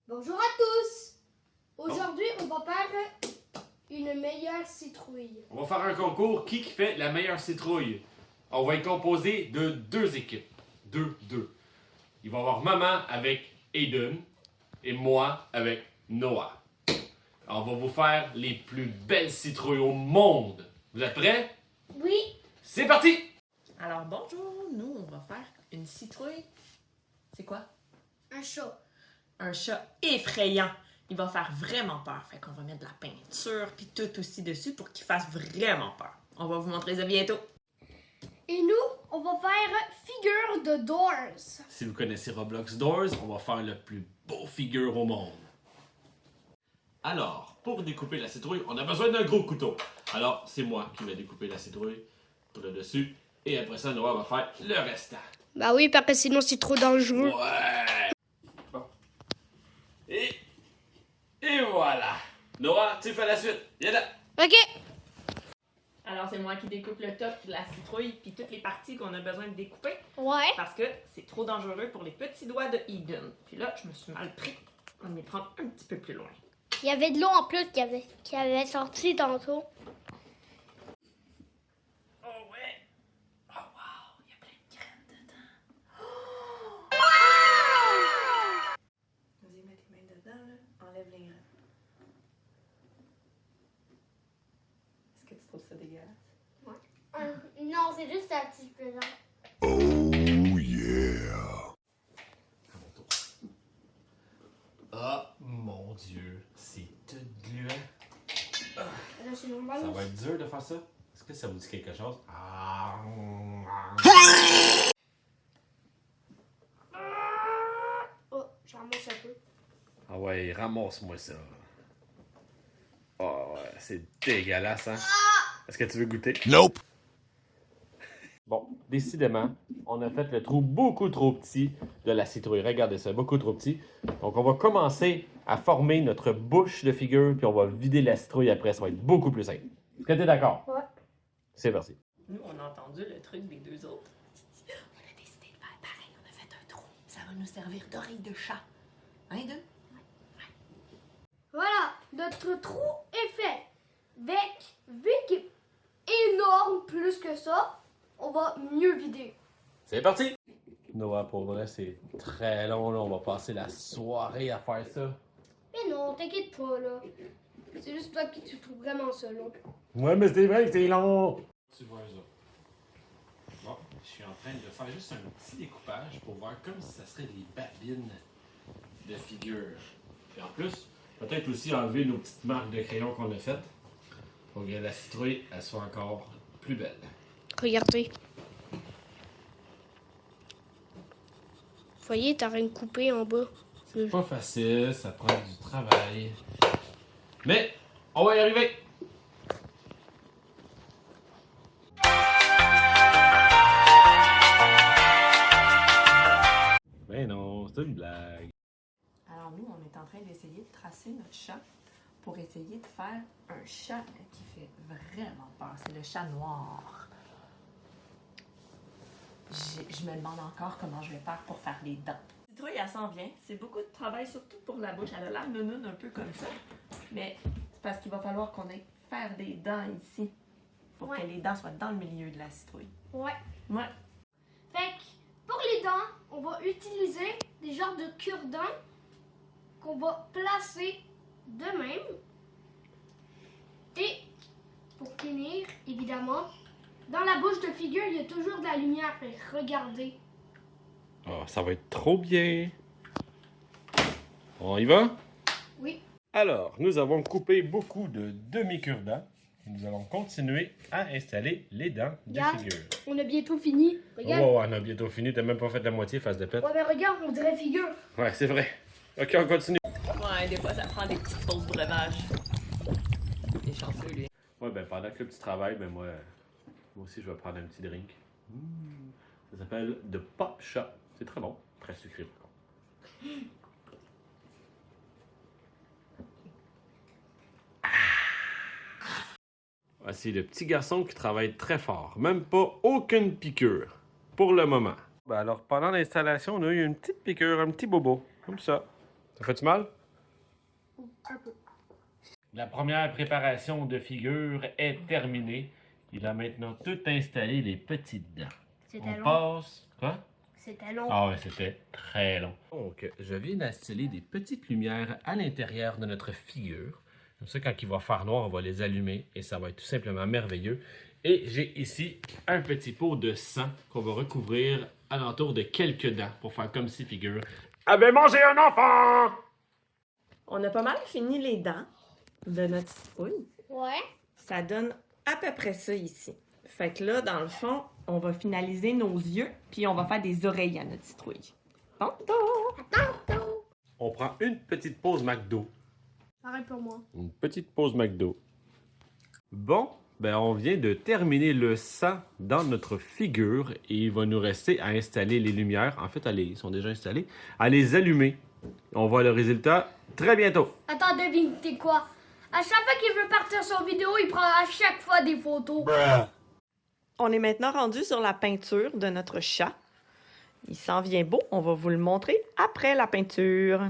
Bonjour à tous! Aujourd'hui, on va faire une meilleure citrouille. On va faire un concours qui fait la meilleure citrouille. On va être composé de deux équipes. Deux. Il va y avoir maman avec Aiden et moi avec Noah. Alors, on va vous faire les plus belles citrouilles au monde. Vous êtes prêts? Oui! C'est parti! Alors bonjour, nous on va faire une citrouille. C'est quoi? Un chat. Un chat effrayant. Il va faire vraiment peur. Fait qu'on va mettre de la peinture puis tout aussi dessus pour qu'il fasse vraiment peur. On va vous montrer ça bientôt. Et nous, on va faire figure de Doors. Si vous connaissez Roblox Doors, on va faire le plus beau figure au monde. Alors, pour découper la citrouille, on a besoin d'un gros couteau. Alors, c'est moi qui vais découper la citrouille pour le dessus. Et après ça, Noah va faire le restant. Bah oui, parce que sinon c'est trop dangereux. Ouais! Bon. Et voilà! Noah, tu fais la suite. Viens là! Ok! Alors c'est moi qui découpe le top de la citrouille puis toutes les parties qu'on a besoin de découper Ouais. parce que c'est trop dangereux pour les petits doigts de Eden. Puis là, je me suis mal pris. On va les prendre un petit peu plus loin. Il y avait de l'eau en plus qui avait sorti tantôt. Oh ouais! Oh wow! Il y a plein de crème dedans. Vas-y, mets tes mains dedans, là. Enlève les graines. Est-ce que tu trouves ça dégueulasse? Non, c'est juste un petit plaisant. Oh yeah! À mon tour. Ah, mon Dieu, c'est tout gluant. Là, c'est normal. Ça va être dur de faire ça? Est-ce que ça vous dit quelque chose? Ah. Oh, j'en mange un peu. Ah ouais, ramasse-moi ça. Oh ouais, c'est dégueulasse, hein? Est-ce que tu veux goûter? Nope! Bon, décidément, on a fait le trou beaucoup trop petit de la citrouille. Regardez ça, beaucoup trop petit. Donc, on va commencer à former notre bouche de figure, puis on va vider la citrouille après. Ça va être beaucoup plus simple. Est-ce que tu es d'accord? Ouais. C'est parti. Nous, on a entendu le truc des deux autres. On a décidé de faire pareil. On a fait un trou. Ça va nous servir d'oreille de chat. Hein, Eden? Voilà, notre trou est fait. Vu qu'il est énorme plus que ça, on va mieux vider. C'est parti! Noah, pour vrai, c'est très long. Là. On va passer la soirée à faire ça. Mais non, t'inquiète pas, là. C'est juste toi qui tu trouves vraiment ça long. Ouais, mais c'est vrai que c'est long! Tu vois ça. Bon, je suis en train de faire juste un petit découpage pour voir comme si ça serait des babines de figure. Et en plus, peut-être aussi enlever nos petites marques de crayon qu'on a faites pour que la citrouille elle soit encore plus belle. Regardez. Vous voyez, t'as rien coupé en bas. C'est pas facile, ça prend du travail. Mais, on va y arriver! Ben non, c'est une blague. Alors nous, on est en train d'essayer de tracer notre chat pour essayer de faire un chat qui fait vraiment peur. C'est le chat noir. Je me demande encore comment je vais faire pour faire les dents. La citrouille, elle s'en vient. C'est beaucoup de travail, surtout pour la bouche. Elle a l'air nounoune un peu comme ça. Mais c'est parce qu'il va falloir qu'on aille faire des dents ici pour que les dents soient dans le milieu de la citrouille. Ouais. Ouais. Fait que pour les dents, on va utiliser des genres de cure-dents qu'on va placer de même. Et pour finir, évidemment, dans la bouche de figure, il y a toujours de la lumière. Fait que regardez. Oh, ça va être trop bien. On y va? Oui. Alors, nous avons coupé beaucoup de demi-cure-dents. Nous allons continuer à installer les dents de Regarde. figure. On a bientôt fini. Regarde. Oh, on a bientôt fini. T'as même pas fait la moitié, face de pète. Ouais, mais regarde, on dirait figure. Ouais, c'est vrai. Ok, on continue. Ouais, des fois, ça prend des petites pauses breuvage. Il est chanceux, lui. Ouais, ben pendant que tu travailles, ben moi aussi, je vais prendre un petit drink. Ça s'appelle The Pop Shop. C'est très bon. Très sucré, par contre. Voici le petit garçon qui travaille très fort. Même pas aucune piqûre. Pour le moment. Ben alors, pendant l'installation, on a eu une petite piqûre, un petit bobo. Comme ça. Ça fait-tu mal? Un peu. La première préparation de figure est terminée. Il a maintenant tout installé les petites dents. C'était On long. passe... Quoi? C'était long. Ah ouais, c'était très long. Donc, je viens d'installer des petites lumières à l'intérieur de notre figure. Comme ça, quand il va faire noir, on va les allumer et ça va être tout simplement merveilleux. Et j'ai ici un petit pot de sang qu'on va recouvrir alentour de quelques dents pour faire comme si figure avait mangé un enfant! On a pas mal fini les dents de notre citrouille. Ouais. Ça donne à peu près ça ici. Fait que là, dans le fond, on va finaliser nos yeux, puis on va faire des oreilles à notre citrouille. Tantôt! On prend une petite pause McDo. Pareil pour moi. Une petite pause McDo. Bon, ben on vient de terminer le sang dans notre figure et il va nous rester à installer les lumières. En fait, ils sont déjà installées. À les allumer. On voit le résultat très bientôt. Attends, devine, t'es quoi? À chaque fois qu'il veut partir sur vidéo, il prend à chaque fois des photos. On est maintenant rendu sur la peinture de notre chat. Il s'en vient beau. On va vous le montrer après la peinture.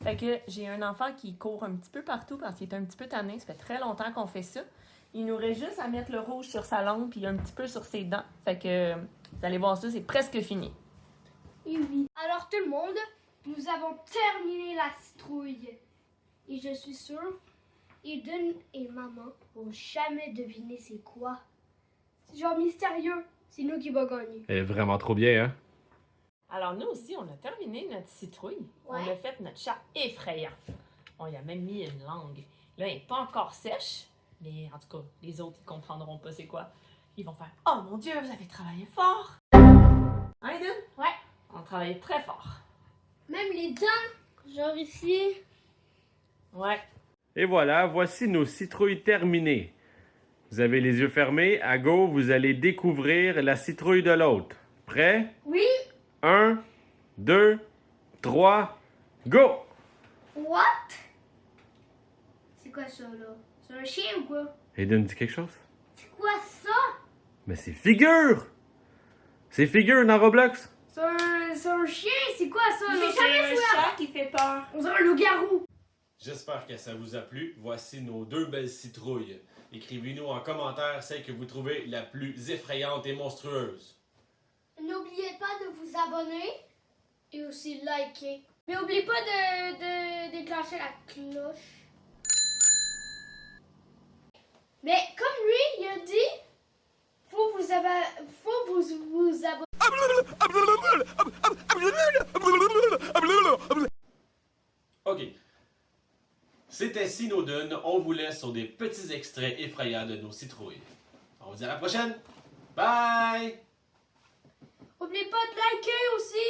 Fait que j'ai un enfant qui court un petit peu partout parce qu'il est un petit peu tanné. Ça fait très longtemps qu'on fait ça. Il nous reste juste à mettre le rouge sur sa langue puis un petit peu sur ses dents. Fait que vous allez voir ça, c'est presque fini. Et oui. Alors tout le monde, nous avons terminé la citrouille. Et je suis sûre, Eden et maman vont jamais deviner c'est quoi. C'est genre mystérieux. C'est nous qui va gagner. Elle est vraiment trop bien, hein? Alors nous aussi, on a terminé notre citrouille. Ouais. On a fait notre chat effrayant. On y a même mis une langue. Là, elle n'est pas encore sèche, mais en tout cas, les autres, ils comprendront pas c'est quoi. Ils vont faire « Oh mon Dieu, vous avez travaillé fort! » Hein, Eden? Ouais. On travaille très fort. Même les dents, genre ici. Ouais. Et voilà, voici nos citrouilles terminées. Vous avez les yeux fermés. À go, vous allez découvrir la citrouille de l'autre. Prêt? Oui. 1, 2, 3, go! What? C'est quoi ça là? C'est un chien ou quoi? Eden dit quelque chose? C'est quoi ça? Mais c'est figure! C'est figure dans Roblox? C'est un chien? C'est quoi ça? J'ai C'est jamais un joué à... chat qui fait peur. On dirait un loup-garou. J'espère que ça vous a plu. Voici nos deux belles citrouilles. Écrivez-nous en commentaire celle que vous trouvez la plus effrayante et monstrueuse. N'oubliez pas de vous abonner et aussi liker. Mais n'oubliez pas de déclencher la cloche. Mais comme lui, il a dit, faut vous abonner. OK. C'était Snowden. On vous laisse sur des petits extraits effrayants de nos citrouilles. On vous dit à la prochaine. Bye! N'oubliez pas de liker aussi.